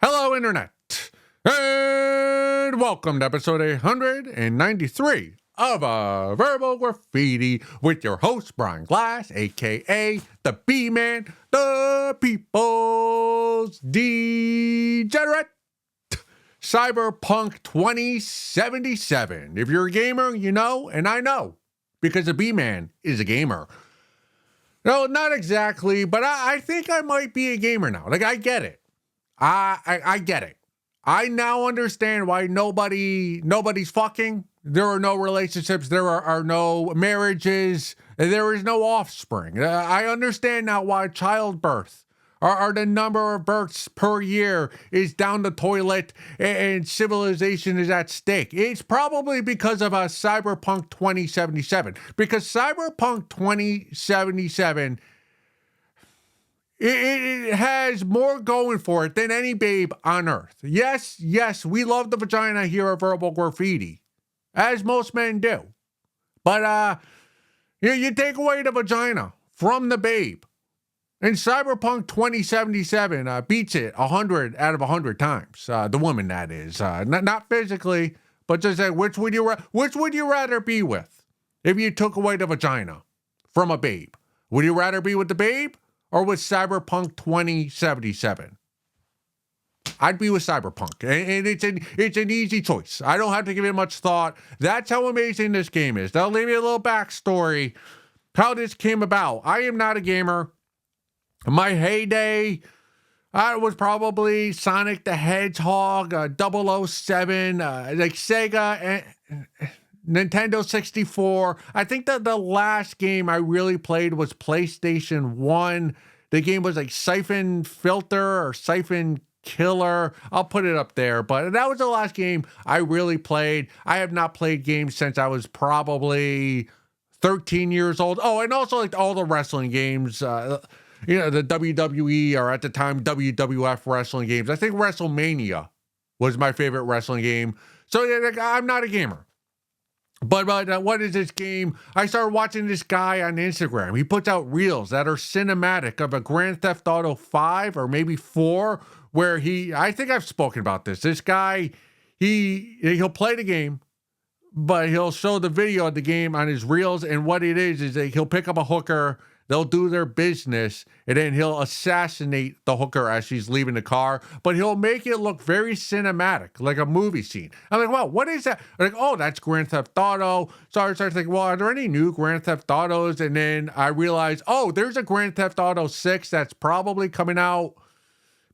Hello, Internet, and welcome to episode 893 of Verbal Graffiti with your host, Brian Glass, aka the B-Man, the People's Degenerate, Cyberpunk 2077. If you're a gamer, you know, and I know, because the B-Man is a gamer. No, not exactly, but I think I might be a gamer now. Like, I get it. I get it. I now understand why nobody's fucking. There are no relationships. There are no marriages. There is no offspring. I understand now why childbirth are the number of births per year is down the toilet and civilization is at stake. It's probably because of Cyberpunk 2077. Because Cyberpunk 2077... It has more going for it than any babe on Earth. Yes, we love the vagina here at Verbal Graffiti, as most men do. But you take away the vagina from the babe, and Cyberpunk 2077 beats it 100 out of 100 times. The woman, that is, not physically, but just say, which would you rather be with if you took away the vagina from a babe? Would you rather be with the babe or with Cyberpunk 2077? I'd be with Cyberpunk, and it's an easy choice. I don't have to give it much thought. That's how amazing this game is. I'll leave you a little backstory, how this came about. I am not a gamer. My heyday, I was probably Sonic the Hedgehog, 007, like Sega, Nintendo 64. I think that the last game I really played was PlayStation 1. The game was like Siphon Filter or Siphon Killer. I'll put it up there. But that was the last game I really played. I have not played games since I was probably 13 years old. Oh, and also like all the wrestling games, the WWE, or at the time WWF wrestling games. I think WrestleMania was my favorite wrestling game. So yeah, I'm not a gamer. But what is this game? I started watching this guy on Instagram. He puts out reels that are cinematic of a Grand Theft Auto 5 or maybe 4, where I think I've spoken about this. This guy, he'll play the game, but he'll show the video of the game on his reels. And what it is that he'll pick up a hooker, they'll do their business, and then he'll assassinate the hooker as she's leaving the car, but he'll make it look very cinematic, like a movie scene. I'm like, wow, what is that? I'm like, oh, that's Grand Theft Auto. So I started thinking, well, are there any new Grand Theft Autos? And then I realized, oh, there's a Grand Theft Auto 6 that's probably coming out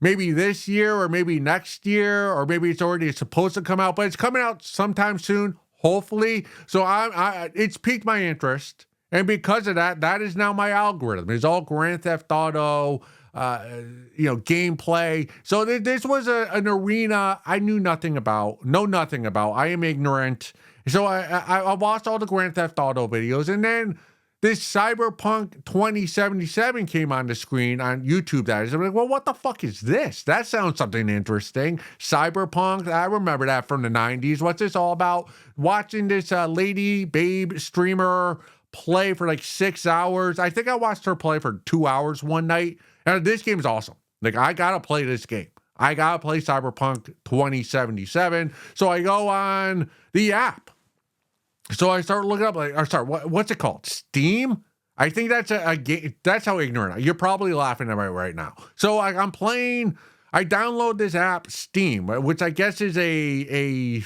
maybe this year or maybe next year, or maybe it's already supposed to come out, but it's coming out sometime soon, hopefully. So it's piqued my interest. And because of that, that is now my algorithm. It's all Grand Theft Auto, gameplay. So this was an arena I knew nothing about. I am ignorant. So I watched all the Grand Theft Auto videos, and then this Cyberpunk 2077 came on the screen on YouTube. That is, I'm like, well, what the fuck is this? That sounds something interesting. Cyberpunk, I remember that from the 90s. What's this all about? Watching this lady babe streamer play for like 6 hours. I think I watched her play for 2 hours one night. And this game is awesome. Like, I gotta play this game. I gotta play Cyberpunk 2077. So I go on the app. So I start looking up, what's it called? Steam? I think that's a game. That's how ignorant you're probably laughing at me right now. So I'm playing. I download this app, Steam, which I guess is a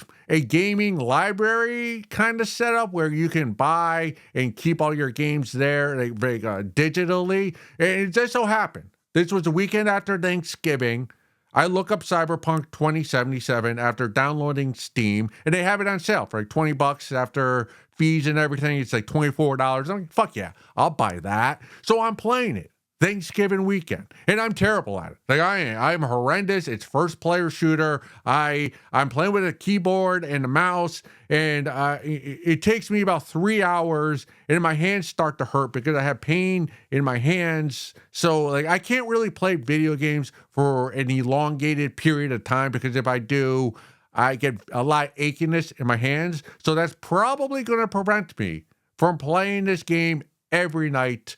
gaming library kind of setup where you can buy and keep all your games there digitally. And it just so happened, this was the weekend after Thanksgiving. I look up Cyberpunk 2077 after downloading Steam, and they have it on sale for like $20 after fees and everything. It's like $24. I'm like, fuck yeah, I'll buy that. So I'm playing it Thanksgiving weekend, and I'm terrible at it. Like, I'm horrendous. It's first player shooter. I'm playing with a keyboard and a mouse, and it takes me about 3 hours, and my hands start to hurt because I have pain in my hands. So like, I can't really play video games for an elongated period of time, because if I do, I get a lot of achiness in my hands. So that's probably going to prevent me from playing this game every night,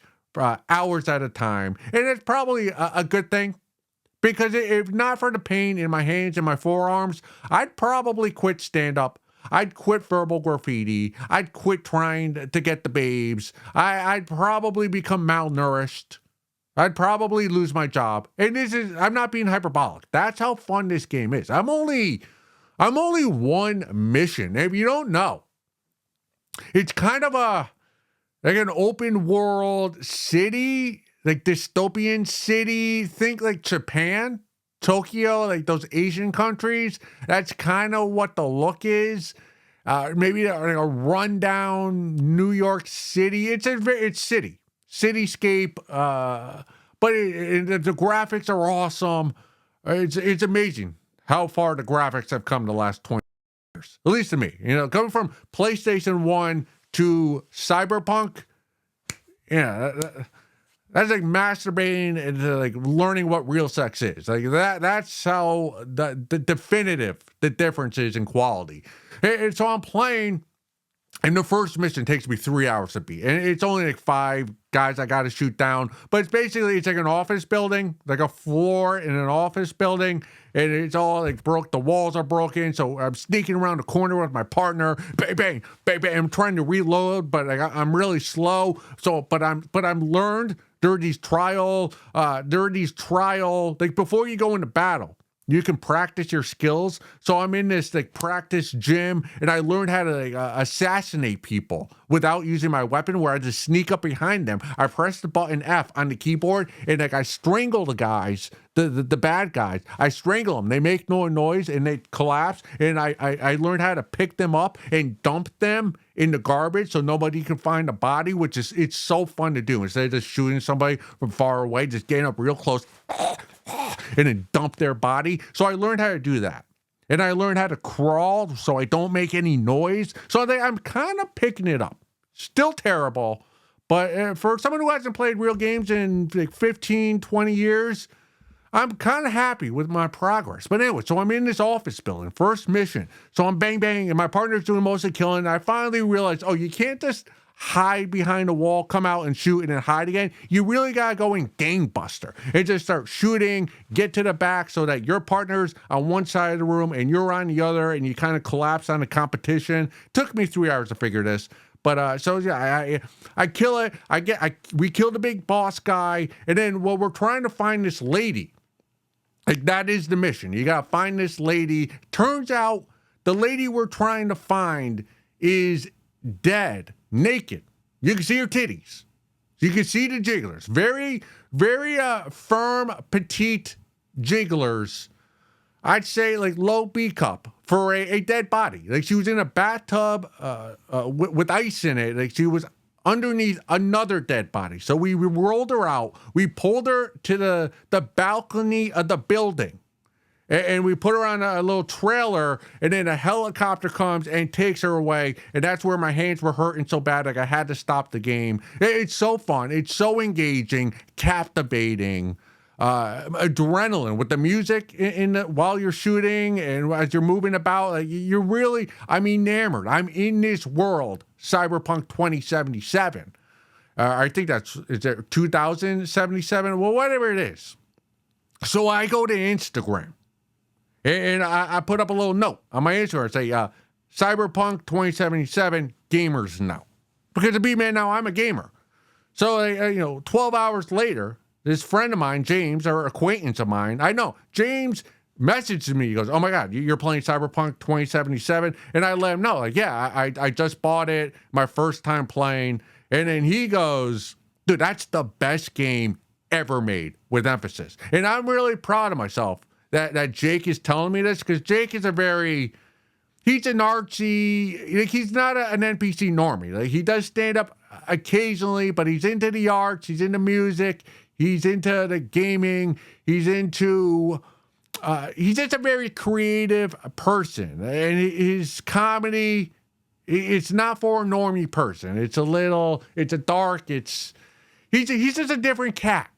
hours at a time. And it's probably a good thing, Because if not for the pain in my hands and my forearms, I'd probably quit stand-up. I'd quit verbal graffiti. I'd quit trying to get the babes. I'd probably become malnourished. I'd probably lose my job. And I'm not being hyperbolic. That's how fun this game is. I'm only one mission. If you don't know, it's kind of like an open world city, like dystopian city. Think like Japan, Tokyo, like those Asian countries. That's kind of what the look is. Maybe a rundown New York City. It's cityscape. But the graphics are awesome. It's amazing how far the graphics have come the last 20 years, at least to me. Coming from PlayStation 1 to Cyberpunk, that's like masturbating and like learning what real sex is. Like that's how the definitive the difference is in quality. And so I'm playing, and the first mission takes me 3 hours to beat. And it's only like 5 guys I got to shoot down. But it's like an office building, like a floor in an office building. And it's all like broke. The walls are broken. So I'm sneaking around the corner with my partner. Bang, bang, bang, bang. I'm trying to reload, but I'm really slow. But I'm learned during these trial, like before you go into battle, you can practice your skills. So I'm in this like practice gym, and I learned how to assassinate people without using my weapon, where I just sneak up behind them. I press the button F on the keyboard, and like I strangle the guys, the bad guys. I strangle them. They make no noise, and they collapse. And I learned how to pick them up and dump them in the garbage so nobody can find a body, it's so fun to do. Instead of just shooting somebody from far away, just getting up real close and then dump their body. So I learned how to do that. And I learned how to crawl so I don't make any noise. So I'm kind of picking it up. Still terrible. But for someone who hasn't played real games in like 15, 20 years, I'm kind of happy with my progress. But anyway, so I'm in this office building, first mission. So I'm bang, bang, and my partner's doing most of the killing. And I finally realized, you can't just hide behind a wall, come out and shoot, and then hide again. You really got to go in gangbuster and just start shooting, get to the back so that your partner's on one side of the room and you're on the other, and you kind of collapse on the competition. Took me 3 hours to figure this. But I kill it. We kill the big boss guy, and then we're trying to find this lady. Like that is the mission. You gotta find this lady. Turns out the lady we're trying to find is dead, naked. You can see her titties. You can see the jigglers. Very, very firm, petite jigglers. I'd say like low B cup for a dead body. Like she was in a bathtub with ice in it. Like she was underneath another dead body. So we rolled her out. We pulled her to the balcony of the building. And we put her on a little trailer, and then a helicopter comes and takes her away. And that's where my hands were hurting so bad, like I had to stop the game. It's so fun. It's so engaging, captivating. Adrenaline with the music while you're shooting and as you're moving about. You're really, I'm enamored. I'm in this world, Cyberpunk 2077. I think is it 2077? Well, whatever it is. So I go to Instagram. And I put up a little note on my Instagram. Say, Cyberpunk 2077, gamers know. Because to be man now, I'm a gamer. So, 12 hours later, this friend of mine, James, or acquaintance of mine, I know, James messaged me. He goes, oh my God, you're playing Cyberpunk 2077? And I let him know, like, yeah, I just bought it, my first time playing. And then he goes, dude, that's the best game ever made, with emphasis. And I'm really proud of myself that Jake is telling me this, because Jake is he's an artsy, like he's not an NPC normie. Like he does stand up occasionally, but he's into the arts, he's into music, he's into the gaming, he's just a very creative person. And his comedy, it's not for a normie person. It's a dark, he's just a different cat.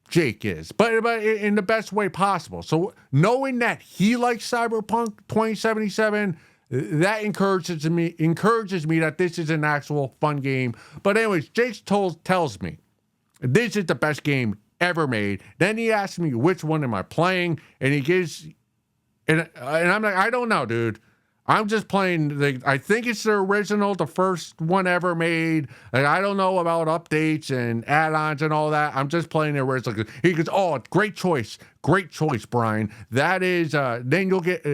Jake is, but in the best way possible. So knowing that he likes Cyberpunk 2077, that encourages me that this is an actual fun game. But anyways, Jake tells me this is the best game ever made. Then he asks me which one am I playing, and he gives, and I'm like, I don't know, dude. I'm just playing I think it's the original, the first one ever made. Like, I don't know about updates and add-ons and all that. I'm just playing the original. He goes, oh, great choice, Brian. That is, then you'll get,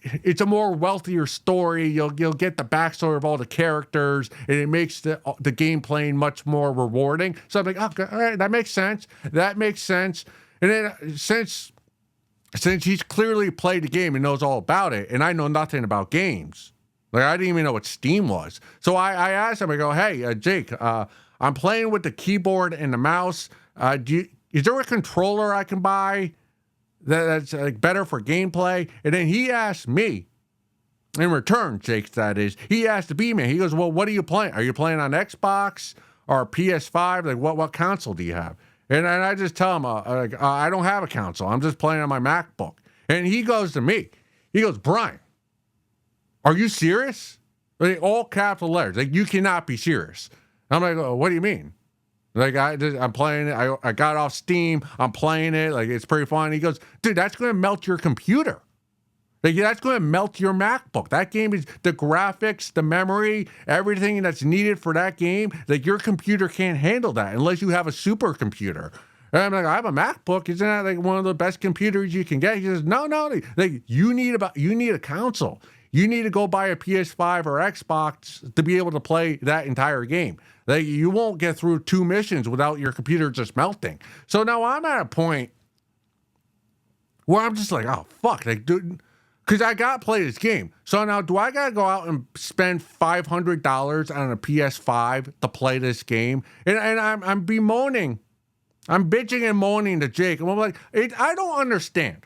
it's a more wealthier story. You'll get the backstory of all the characters, and it makes the game playing much more rewarding. So I'm like, okay, all right, that makes sense. And then since he's clearly played the game and knows all about it, and I know nothing about games. Like, I didn't even know what Steam was. So I asked him, I go, hey, Jake, I'm playing with the keyboard and the mouse. Is there a controller I can buy that's like better for gameplay? And then he asked me, in return, Jake, that is, he asked the B-Man, he goes, well, what are you playing? Are you playing on Xbox or PS5? Like, what console do you have? And I just tell him, I don't have a console. I'm just playing on my MacBook. And he goes to me. He goes, Brian, are you serious? Like, all capital letters. Like, you cannot be serious. I'm like, oh, what do you mean? Like, I'm playing it. I got off Steam. I'm playing it. Like, it's pretty fun. He goes, dude, that's going to melt your computer. Like, that's going to melt your MacBook. That game is the graphics, the memory, everything that's needed for that game. Like, your computer can't handle that unless you have a supercomputer. And I'm like, I have a MacBook. Isn't that like one of the best computers you can get? He says, no. Like, you need a console. You need to go buy a PS5 or Xbox to be able to play that entire game. Like, you won't get through 2 missions without your computer just melting. So now I'm at a point where I'm just like, oh, fuck. Like, dude. Because I got to play this game. So now, do I got to go out and spend $500 on a PS5 to play this game? And I'm bemoaning. I'm bitching and moaning to Jake. And I'm like, I don't understand.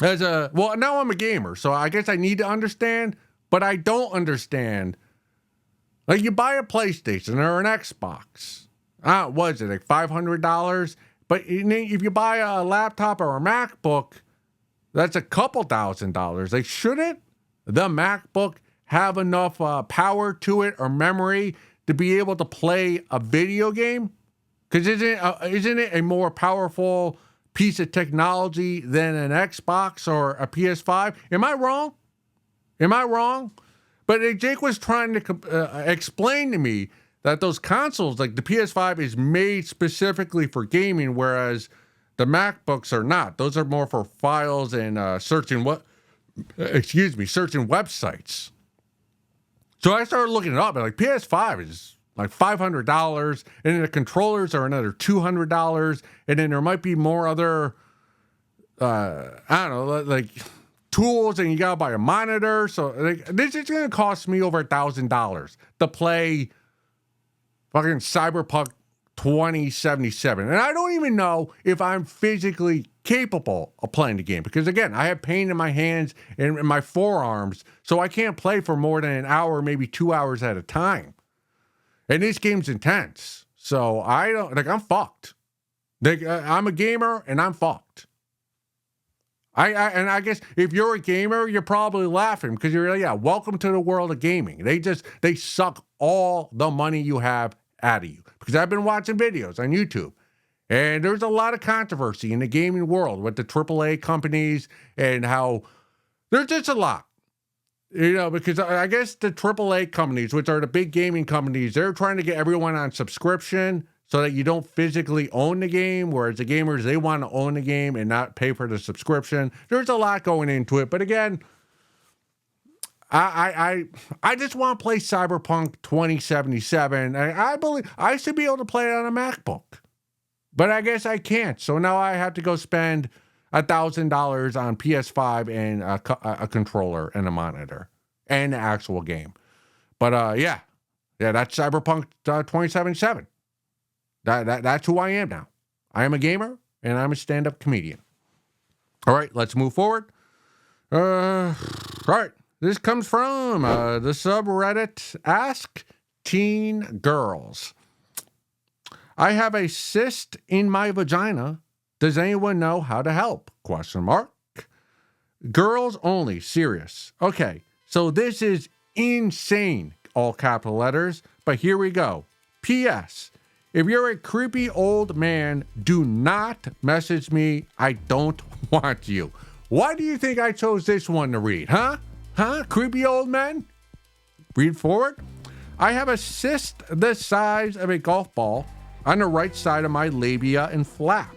Well, now I'm a gamer, so I guess I need to understand. But I don't understand. Like, you buy a PlayStation or an Xbox. What is it, like $500? But if you buy a laptop or a MacBook, that's a couple $1,000. Like, shouldn't the MacBook have enough power to it or memory to be able to play a video game? Because isn't it a more powerful piece of technology than an Xbox or a PS5? Am I wrong? But Jake was trying to explain to me that those consoles, like the PS5, is made specifically for gaming, whereas the MacBooks are not. Those are more for files and searching websites. So I started looking it up, and like PS5 is like $500, and then the controllers are another $200, and then there might be more other, I don't know, like tools, and you gotta buy a monitor. So like, this is gonna cost me over $1,000 to play fucking Cyberpunk 2077. And I don't even know if I'm physically capable of playing the game, because again, I have pain in my hands and in my forearms, so I can't play for more than an hour, maybe 2 hours at a time. And this game's intense. So I'm fucked. Like, I'm a gamer and I'm fucked. I guess if you're a gamer, you're probably laughing because you're like, yeah, welcome to the world of gaming. They suck all the money you have out of you. Because I've been watching videos on YouTube, and there's a lot of controversy in the gaming world with the AAA companies and how there's just a lot. You know, because I guess the AAA companies, which are the big gaming companies, they're trying to get everyone on subscription so that you don't physically own the game, whereas the gamers, they want to own the game and not pay for the subscription. There's a lot going into it. But again, I just want to play Cyberpunk 2077. I believe I should be able to play it on a MacBook. But I guess I can't. So now I have to go spend $1,000 on PS5 and a controller and a monitor and the actual game. But yeah, that's Cyberpunk 2077. That's who I am now. I am a gamer and I'm a stand-up comedian. All right, let's move forward. All right, this comes from the subreddit Ask Teen Girls. I have a cyst in my vagina. Does anyone know how to help? ? Girls only, serious. Okay, so this is insane, all capital letters, but here we go. P.S. If you're a creepy old man, do not message me. I don't want you. Why do you think I chose this one to read? Huh? Creepy old men? Read forward. I have a cyst the size of a golf ball on the right side of my labia and flap.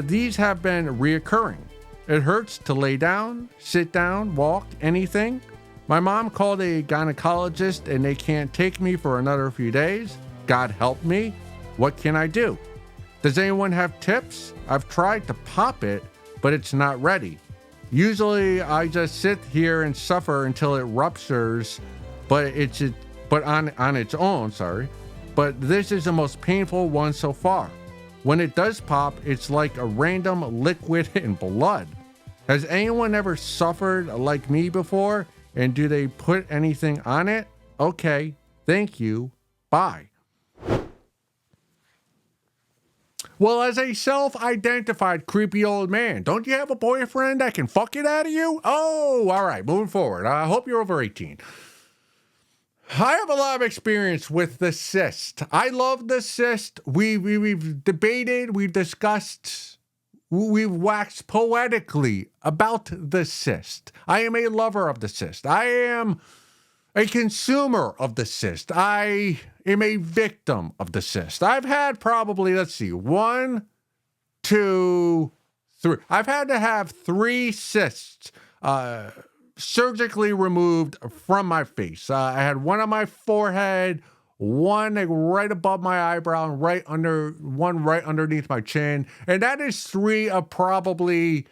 These have been reoccurring. It hurts to lay down, sit down, walk, anything. My mom called a gynecologist and they can't take me for another few days. God help me. What can I do? Does anyone have tips? I've tried to pop it, but it's not ready. Usually I just sit here and suffer until it ruptures, but on its own, sorry. But this is the most painful one so far. When it does pop, it's like a random liquid in blood. Has anyone ever suffered like me before? And do they put anything on it? Okay, thank you, bye. Well, as a self-identified creepy old man, don't you have a boyfriend that can fuck it out of you? Oh, all right, moving forward. I hope you're over 18. I have a lot of experience with the cyst. I love the cyst. We've debated, we've discussed, we've waxed poetically about the cyst. I am a lover of the cyst. I am a consumer of the cyst. I am a victim of the cyst. I've had probably, 1, 2, 3. I've had to have 3 cysts surgically removed from my face. I had one on my forehead, one right above my eyebrow, and one right underneath my chin. And that is 3 of probably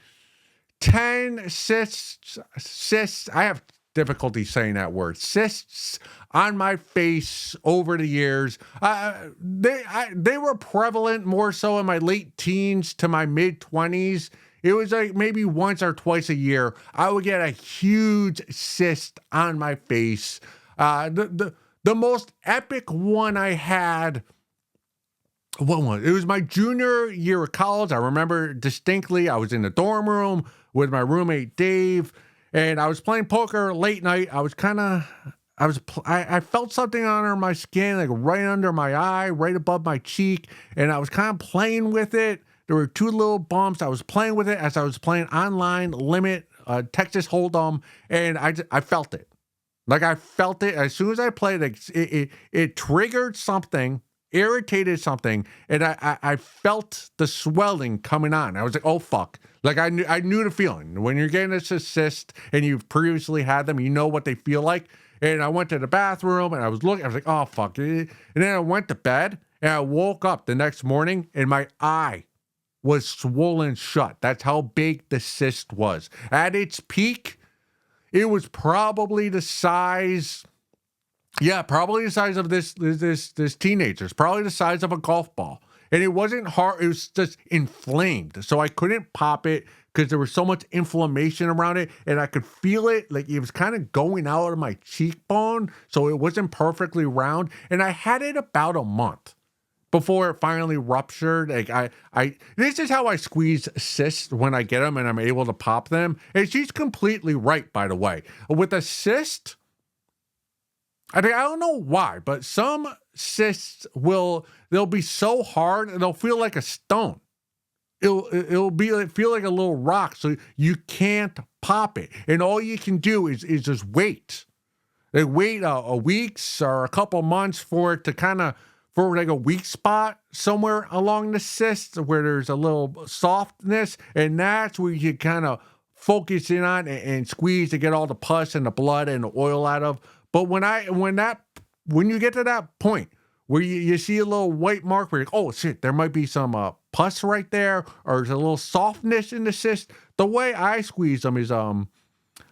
10 cysts. I have difficulty saying that word. Cysts on my face over the years. They were prevalent more so in my late teens to my mid 20s. It was like maybe once or twice a year, I would get a huge cyst on my face. The most epic one I had, what was it? It was my junior year of college. I remember distinctly, I was in the dorm room with my roommate Dave, and I was playing poker late night. I felt something under my skin, like right under my eye, right above my cheek, and I was kind of playing with it. There were 2 little bumps. I was playing with it as I was playing online limit, Texas Hold'em, and I felt it. Like I felt it as soon as I played it. It triggered something, irritated something, and I felt the swelling coming on. I was like, oh fuck! Like I knew the feeling when you're getting this cyst and you've previously had them. You know what they feel like. And I went to the bathroom and I was looking. I was like, oh fuck! And then I went to bed and I woke up the next morning and my eye was swollen shut. That's how big the cyst was. At its peak, it was probably the size of this teenager's, probably the size of a golf ball. And it wasn't hard, it was just inflamed. So I couldn't pop it because there was so much inflammation around it, and I could feel it, like it was kind of going out of my cheekbone, so it wasn't perfectly round. And I had it about a month before it finally ruptured. Like this is how I squeeze cysts when I get them and I'm able to pop them. And she's completely right, by the way. With a cyst, I don't know why, but some cysts they'll be so hard and they'll feel like a stone. It'll feel like a little rock, so you can't pop it. And all you can do is just wait. They wait a weeks or a couple months for it to for like a weak spot somewhere along the cyst where there's a little softness, and that's where you kind of focus in on and squeeze to get all the pus and the blood and the oil out of. But when you get to that point where you see a little white mark where you're like, oh shit, there might be some pus right there, or there's a little softness in the cyst. The way I squeeze them is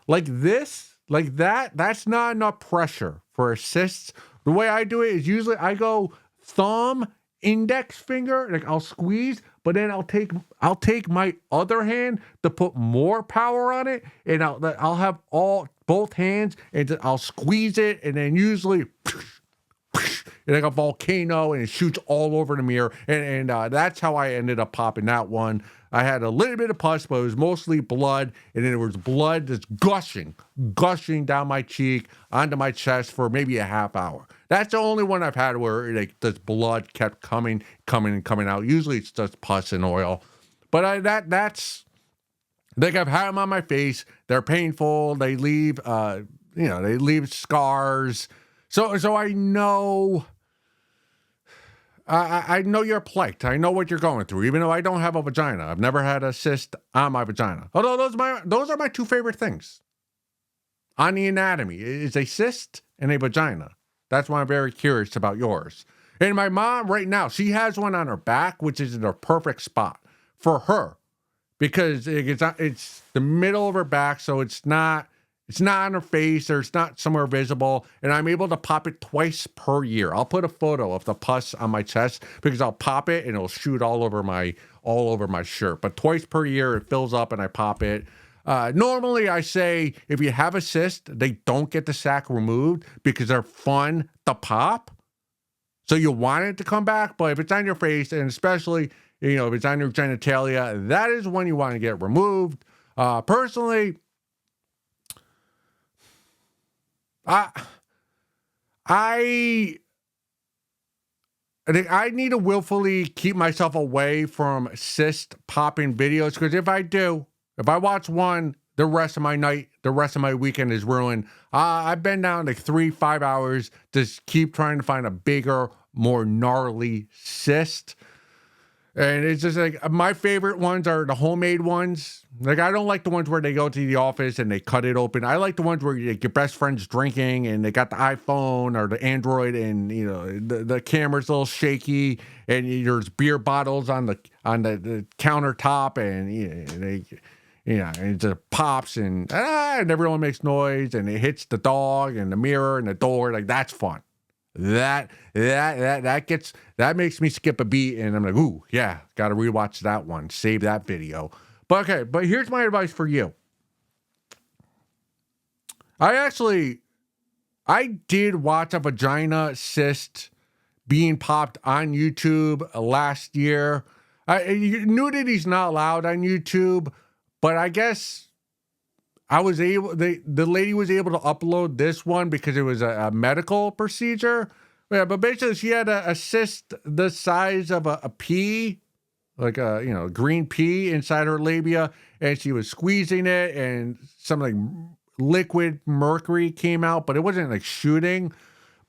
like this, like that. That's not enough pressure for a cyst. The way I do it is usually I go thumb, index finger, like I'll squeeze, but then I'll take my other hand to put more power on it, and I'll have both hands, and I'll squeeze it, and then usually like a volcano, and it shoots all over the mirror, and that's how I ended up popping that one. I had a little bit of pus, but it was mostly blood, and then there was blood just gushing down my cheek onto my chest for maybe a half hour. That's the only one I've had where like this blood kept coming out. Usually it's just pus and oil. But that's like I've had them on my face. They're painful. They leave they leave scars. So I know I know your plight. I know what you're going through, even though I don't have a vagina. I've never had a cyst on my vagina. Although those are my two favorite things on the anatomy is a cyst and a vagina. That's why I'm very curious about yours. And my mom right now, she has one on her back, which is in a perfect spot for her because it's the middle of her back, so it's not on her face or it's not somewhere visible, and I'm able to pop it twice per year. I'll put a photo of the pus on my chest because I'll pop it and it'll shoot all over my shirt. But twice per year it fills up and I pop it. Normally I say if you have a cyst, they don't get the sac removed because they're fun to pop. So you want it to come back, but if it's on your face and especially, if it's on your genitalia, that is when you want to get removed. Personally, I think I need to willfully keep myself away from cyst popping videos because if I watch one, the rest of my night, the rest of my weekend is ruined. I've been down like 3-5 hours to keep trying to find a bigger, more gnarly cyst. And it's just like my favorite ones are the homemade ones. Like I don't like the ones where they go to the office and they cut it open. I like the ones where your best friend's drinking and they got the iPhone or the Android and the camera's a little shaky and there's beer bottles on the countertop and and it just pops and everyone makes noise and it hits the dog and the mirror and the door. Like that's fun. That makes me skip a beat and I'm like, ooh, yeah, gotta rewatch that one, save that video. But here's my advice for you. I did watch a vagina cyst being popped on YouTube last year. Nudity's not allowed on YouTube, but I guess the lady was able to upload this one because it was a medical procedure. Yeah, but basically she had a cyst the size of a pea, like a green pea inside her labia, and she was squeezing it and some like liquid mercury came out, but it wasn't like shooting.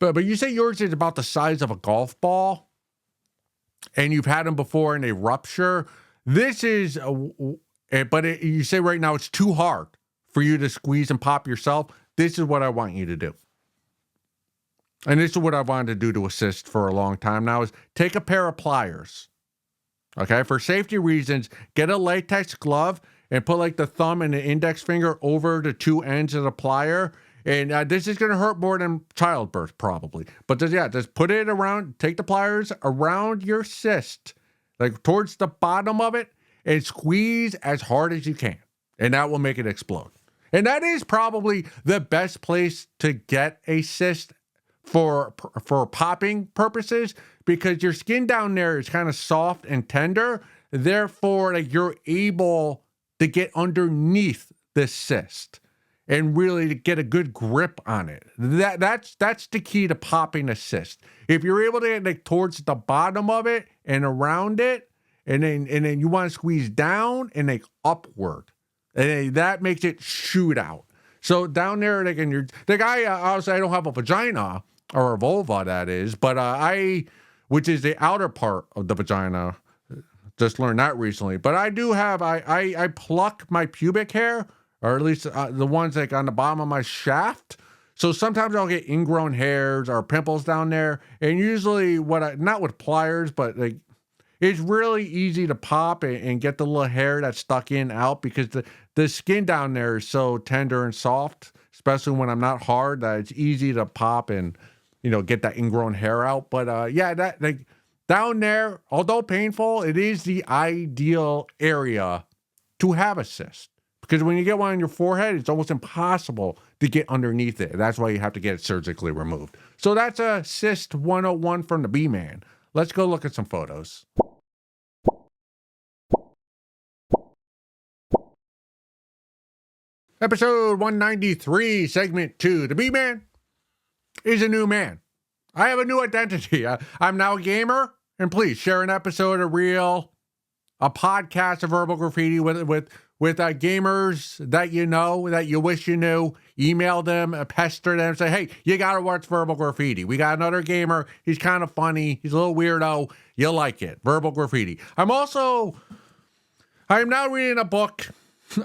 But you say yours is about the size of a golf ball and you've had them before and they rupture. This is you say right now it's too hard for you to squeeze and pop yourself. This is what I want you to do. And this is what I wanted to do to assist for a long time now is take a pair of pliers. Okay, for safety reasons, get a latex glove and put like the thumb and the index finger over the two ends of the plier. And this is going to hurt more than childbirth probably. But just put it around, take the pliers around your cyst, like towards the bottom of it and squeeze as hard as you can. And that will make it explode. And that is probably the best place to get a cyst for popping purposes because your skin down there is kind of soft and tender. Therefore, like you're able to get underneath this cyst and really to get a good grip on it. That's the key to popping a cyst. If you're able to get like towards the bottom of it and around it, and then you want to squeeze down and like upward. And that makes it shoot out. So down there, like, obviously I don't have a vagina or a vulva, that is, but which is the outer part of the vagina. Just learned that recently. But I do have, I pluck my pubic hair, or at least the ones like on the bottom of my shaft. So sometimes I'll get ingrown hairs or pimples down there. And usually not with pliers, but like, it's really easy to pop and get the little hair that's stuck in out because the skin down there is so tender and soft, especially when I'm not hard, that it's easy to pop and, get that ingrown hair out. But that like down there, although painful, it is the ideal area to have a cyst because when you get one on your forehead, it's almost impossible to get underneath it. That's why you have to get it surgically removed. So that's a cyst 101 from the B-Man. Let's go look at some photos. Episode 193, segment 2. The B-Man is a new man. I have a new identity. I'm now a gamer. And please share an episode, a podcast of Verbal Graffiti with gamers that you know, that you wish you knew. Email them, pester them, say, hey, you got to watch Verbal Graffiti. We got another gamer. He's kind of funny. He's a little weirdo. You'll like it. Verbal Graffiti. I'm now reading a book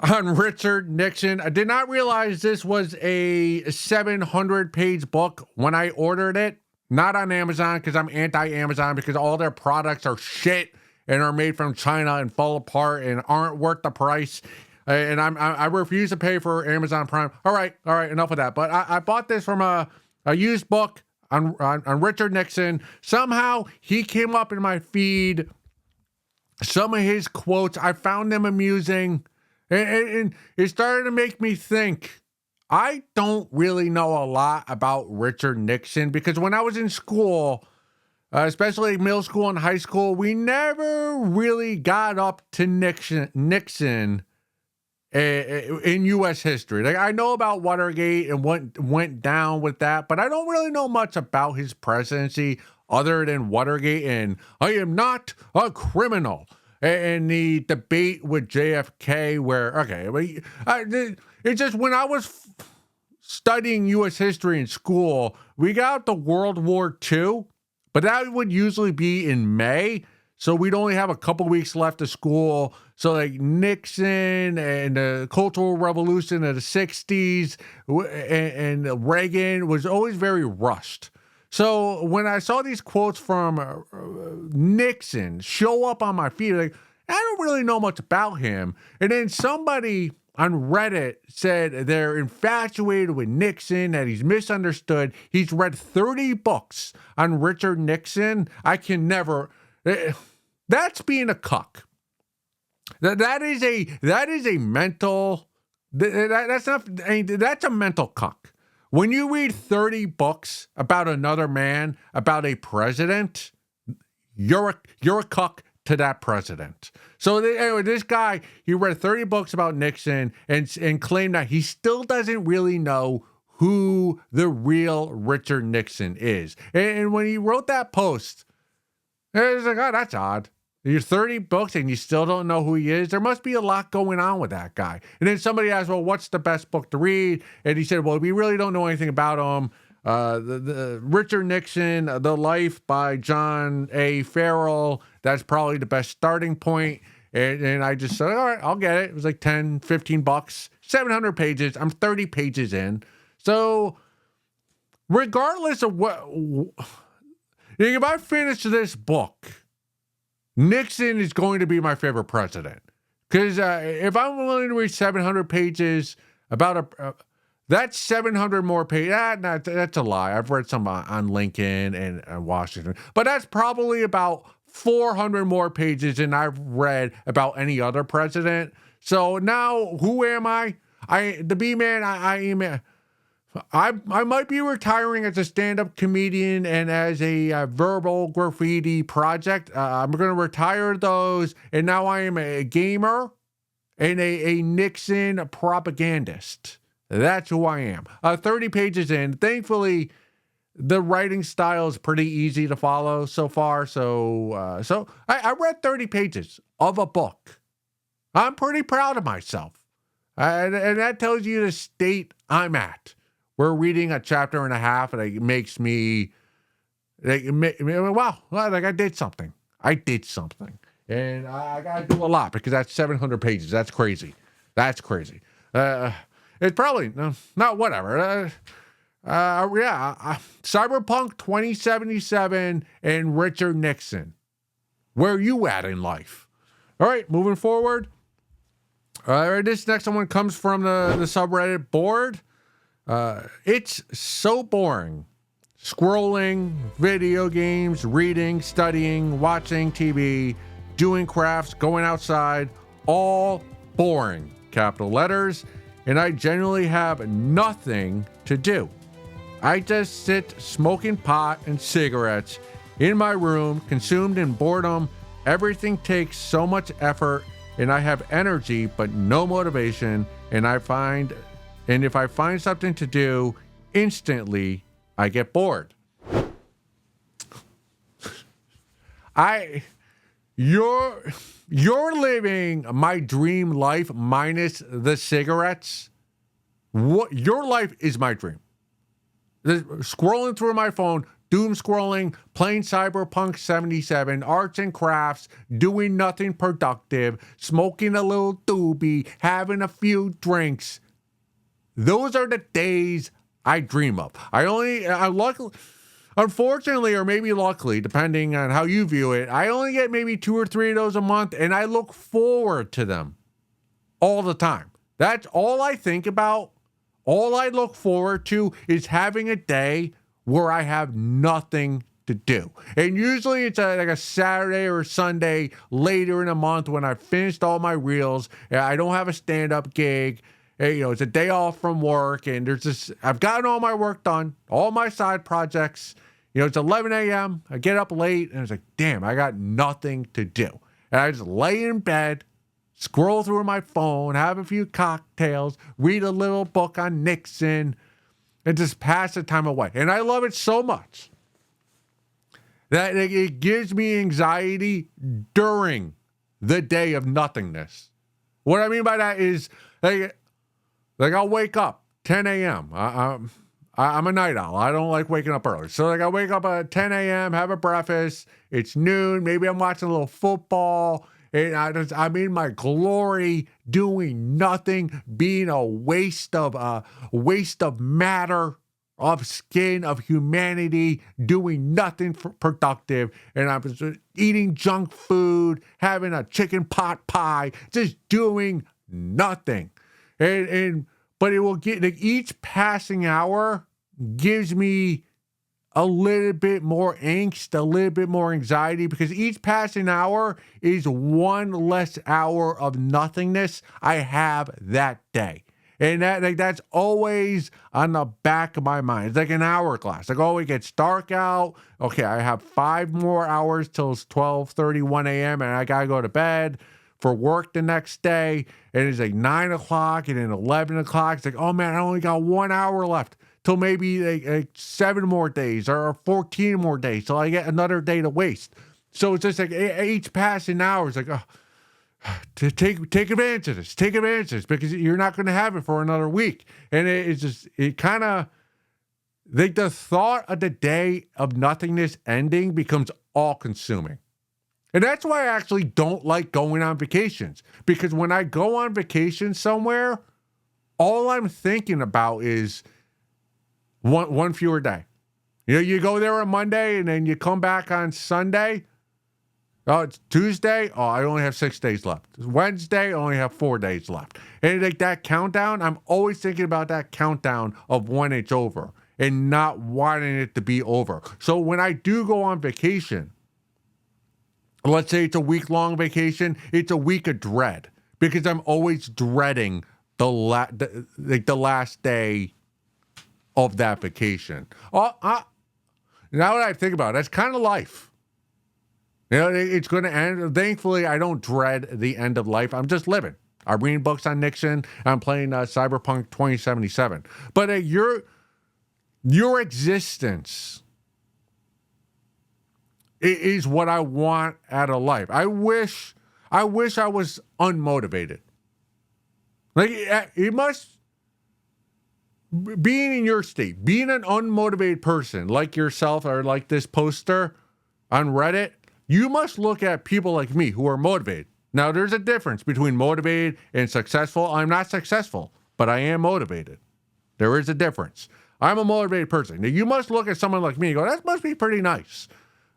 on Richard Nixon. I did not realize this was a 700-page book when I ordered it. Not on Amazon, because I'm anti-Amazon, because all their products are shit and are made from China and fall apart and aren't worth the price. And I refuse to pay for Amazon Prime. All right, enough of that. But I bought this from a used book on Richard Nixon. Somehow he came up in my feed. Some of his quotes, I found them amusing. And it started to make me think, I don't really know a lot about Richard Nixon, because when I was in school, especially middle school and high school, we never really got up to Nixon in U.S. history. Like, I know about Watergate and what went down with that, but I don't really know much about his presidency other than Watergate and I am not a criminal. And the debate with JFK where, it's just when I was studying U.S. history in school, we got to World War II, but that would usually be in May. So we'd only have a couple weeks left of school. So like Nixon and the Cultural Revolution of the 60s and Reagan was always very rushed. So when I saw these quotes from Nixon show up on my feed, like, I don't really know much about him. And then somebody on Reddit said they're infatuated with Nixon, that he's misunderstood. He's read 30 books on Richard Nixon. I can never. That's being a cuck. That is a mental. That's a mental cuck. When you read 30 books about another man, about a president, you're a cuck to that president. So anyway, this guy, he read 30 books about Nixon and claimed that he still doesn't really know who the real Richard Nixon is. And when he wrote that post, it was like, oh, that's odd. You're 30 books and you still don't know who he is. There must be a lot going on with that guy. And then somebody asked, well, what's the best book to read? And he said, well, we really don't know anything about him. The Richard Nixon, The Life by John A. Farrell. That's probably the best starting point. And I just said, all right, I'll get it. It was like 10, 15 bucks, 700 pages. I'm 30 pages in. So regardless of if I finish this book, Nixon is going to be my favorite president. Because if I'm willing to read 700 pages about that's 700 more pages. That's a lie. I've read some on Lincoln and Washington. But that's probably about 400 more pages than I've read about any other president. So now, who am I? The B-Man, I might be retiring as a stand-up comedian and as a verbal graffiti project. I'm going to retire those, and now I am a gamer and a Nixon propagandist. That's who I am. 30 pages in. Thankfully, the writing style is pretty easy to follow so far. So I read 30 pages of a book. I'm pretty proud of myself. And that tells you the state I'm at. We're reading a chapter and a half, and it makes me, wow, like I did something. And I got to do a lot because that's 700 pages. That's crazy. It's probably, not whatever. Cyberpunk 2077 and Richard Nixon. Where are you at in life? All right, moving forward. This next one comes from the subreddit Bored. It's so boring. Scrolling, video games, reading, studying, watching TV, doing crafts, going outside, all boring. Capital letters. And I generally have nothing to do. I just sit smoking pot and cigarettes in my room, consumed in boredom. Everything takes so much effort, and I have energy but no motivation. And if I find something to do, instantly I get bored. I you're living my dream life minus the cigarettes. What your life is my dream. Scrolling through my phone, doom scrolling, playing Cyberpunk 77, arts and crafts, doing nothing productive, smoking a little doobie, having a few drinks. Those are the days I dream of. Unfortunately, or maybe luckily, depending on how you view it, I only get maybe 2 or 3 of those a month, and I look forward to them all the time. That's all I think about. All I look forward to is having a day where I have nothing to do. And usually it's like a Saturday or a Sunday later in the month when I've finished all my reels. I don't have a stand-up gig. It's a day off from work, and I've gotten all my work done, all my side projects. It's 11 a.m. I get up late, and it's like, damn, I got nothing to do. And I just lay in bed, scroll through my phone, have a few cocktails, read a little book on Nixon, and just pass the time away. And I love it so much that it gives me anxiety during the day of nothingness. What I mean by that is, like I'll wake up 10 a.m. I'm a night owl. I don't like waking up early. So I wake up at 10 a.m., have a breakfast. It's noon. Maybe I'm watching a little football. And I'm in my glory, doing nothing, being a waste of matter, of skin, of humanity, doing nothing productive. And I'm just eating junk food, having a chicken pot pie, just doing nothing. But it will get, like, each passing hour gives me a little bit more angst, a little bit more anxiety, because each passing hour is one less hour of nothingness I have that day. And that's always on the back of my mind. It's like an hourglass. Like, oh, it gets dark out. Okay, I have 5 more hours till it's 12:31 a.m. and I got to go to bed for work the next day. And it's like 9 o'clock and then 11 o'clock. It's like, oh man, I only got 1 hour left till maybe like 7 more days or 14 more days till I get another day to waste. So it's just like each passing hour is like, oh, to take advantage of this, because you're not going to have it for another week. And it kind of, like, the thought of the day of nothingness ending becomes all consuming. And that's why I actually don't like going on vacations, because when I go on vacation somewhere, all I'm thinking about is one fewer day. You go there on Monday and then you come back on Sunday. Oh, it's Tuesday. Oh, I only have 6 days left. It's Wednesday, I only have 4 days left. And like that countdown, I'm always thinking about that countdown of when it's over and not wanting it to be over. So when I do go on vacation, let's say it's a week-long vacation, it's a week of dread, because I'm always dreading the last day of that vacation. Now that I think about it, that's kind of life. It's going to end. Thankfully, I don't dread the end of life. I'm just living. I'm reading books on Nixon. I'm playing Cyberpunk 2077. But your existence is what I want out of life. I wish I was unmotivated. Like, it must, being in your state, being an unmotivated person like yourself or like this poster on Reddit, you must look at people like me who are motivated. Now, there's a difference between motivated and successful. I'm not successful, but I am motivated. There is a difference. I'm a motivated person. Now, you must look at someone like me and go, that must be pretty nice.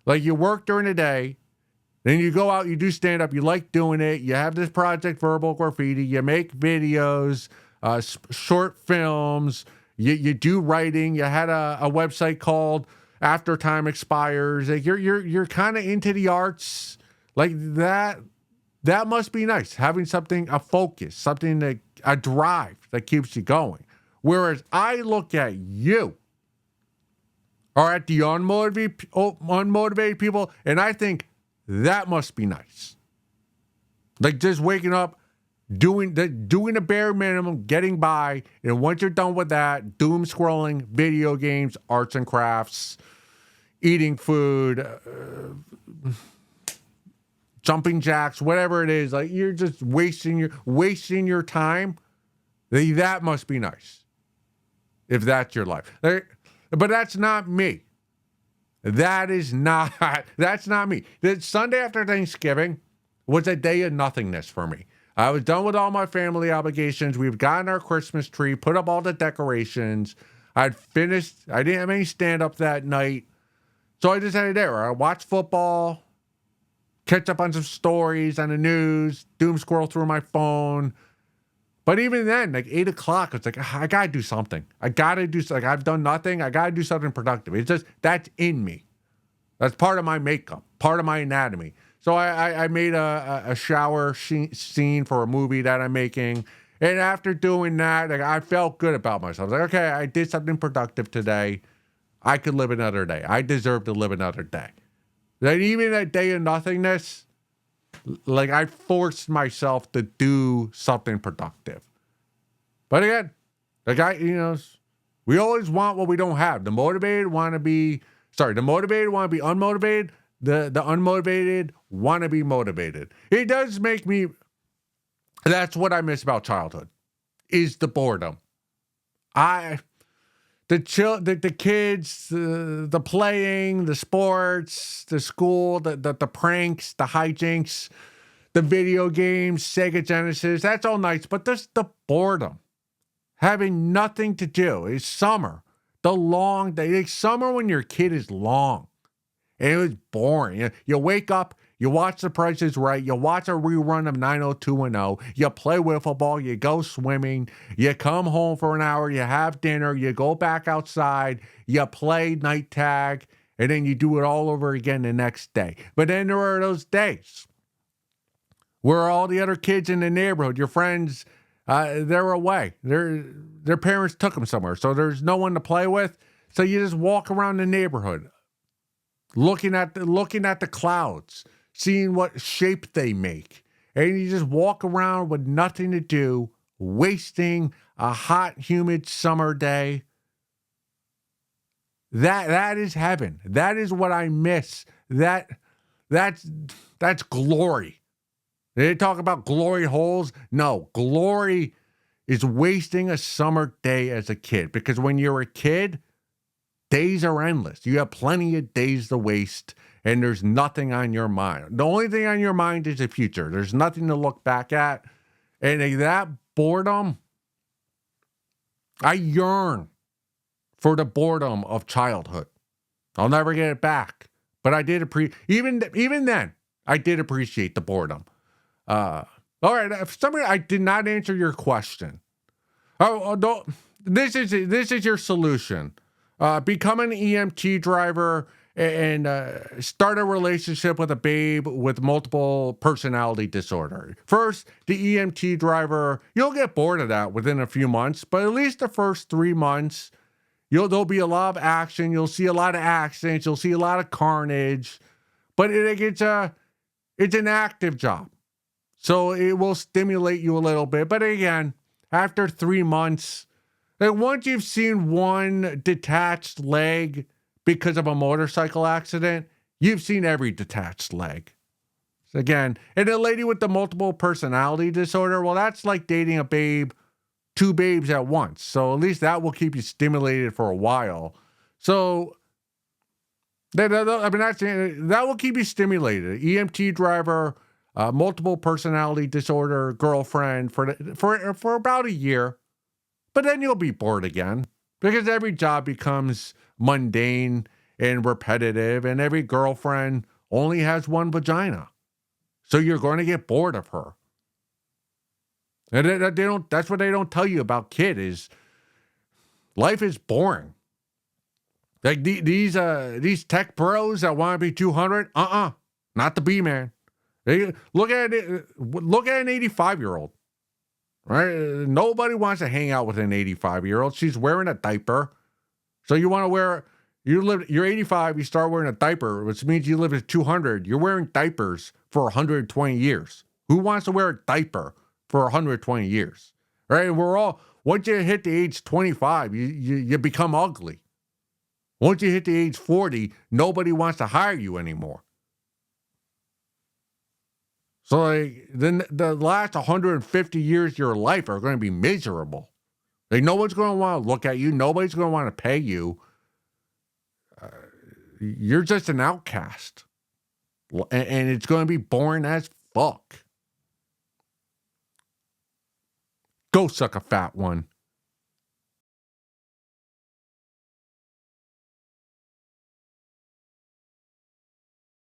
Like, you work during the day, then you go out, you do stand-up, you like doing it, you have this project, Verbal Graffiti, you make videos, short films, you do writing, you had a website called After Time Expires. Like, you're kind of into the arts. Like, that must be nice, having something, a focus, something, a drive that keeps you going. Whereas I look at you, or at the unmotivated people, and I think that must be nice. Like, just waking up, doing the bare minimum, getting by, and once you're done with that, doom scrolling, video games, arts and crafts, eating food, jumping jacks, whatever it is. Like you're just wasting your time. That must be nice if that's your life. But that's not me. That's not me. The Sunday after Thanksgiving was a day of nothingness for me. I was done with all my family obligations. We've gotten our Christmas tree, put up all the decorations. I'd finished. I didn't have any stand-up that night. So I just had it there. I watched football, catch up on some stories on the news, doom scroll through my phone. But even then, like 8 o'clock, it's like, I got to do something. I've done nothing. I got to do something productive. It's just, that's in me. That's part of my makeup, part of my anatomy. So I made a shower scene for a movie that I'm making. And after doing that, like, I felt good about myself. I was like, okay, I did something productive today. I could live another day. I deserve to live another day. Like, even that day of nothingness, like I forced myself to do something productive. But again, we always want what we don't have. The motivated want to be unmotivated. The unmotivated want to be motivated. It does make me, that's what I miss about childhood, is the boredom. The kids, the playing, the sports, the school, the pranks, the hijinks, the video games, Sega Genesis, that's all nice, but there's the boredom. Having nothing to do. It's summer. The long day. It's summer when your kid is long. And it was boring. You wake up, you watch The Price is Right, you watch a rerun of 90210, you play wiffle ball, you go swimming, you come home for an hour, you have dinner, you go back outside, you play night tag, and then you do it all over again the next day. But then there are those days where all the other kids in the neighborhood, your friends, they're away. Their parents took them somewhere, so there's no one to play with. So you just walk around the neighborhood, looking at the clouds, seeing what shape they make. And you just walk around with nothing to do, wasting a hot, humid summer day. That is heaven. That is what I miss. That's glory. They talk about glory holes. No, glory is wasting a summer day as a kid. Because when you're a kid, days are endless. You have plenty of days to waste, and there's nothing on your mind. The only thing on your mind is the future. There's nothing to look back at. And that boredom, I yearn for the boredom of childhood. I'll never get it back. But I did even then, I did appreciate the boredom. All right, for some reason, I did not answer your question. This is your solution. Become an EMT driver and start a relationship with a babe with multiple personality disorder. First, the EMT driver, you'll get bored of that within a few months, but at least the first 3 months, there'll be a lot of action. You'll see a lot of accidents. You'll see a lot of carnage, but it's an active job. So it will stimulate you a little bit. But again, after 3 months, like once you've seen one detached leg because of a motorcycle accident, you've seen every detached leg. So again, and a lady with the multiple personality disorder, well, that's like dating a babe, 2 babes at once. So at least that will keep you stimulated for a while. So that will keep you stimulated. EMT driver, multiple personality disorder girlfriend for about a year. But then you'll be bored again because every job becomes mundane and repetitive, and every girlfriend only has one vagina. So you're going to get bored of her. And that's what they don't tell you about kid is life is boring. Like these tech bros that want to be 200, not the B man. Look at an 85-year-old. Right? Nobody wants to hang out with an 85-year-old. She's wearing a diaper. So you're 85, you start wearing a diaper, which means you live at 200. You're wearing diapers for 120 years. Who wants to wear a diaper for 120 years? Right? Once you hit the age 25, you become ugly. Once you hit the age 40, nobody wants to hire you anymore. So, like, then the last 150 years of your life are going to be miserable. Like, no one's going to want to look at you. Nobody's going to want to pay you. You're just an outcast. And it's going to be boring as fuck. Go suck a fat one.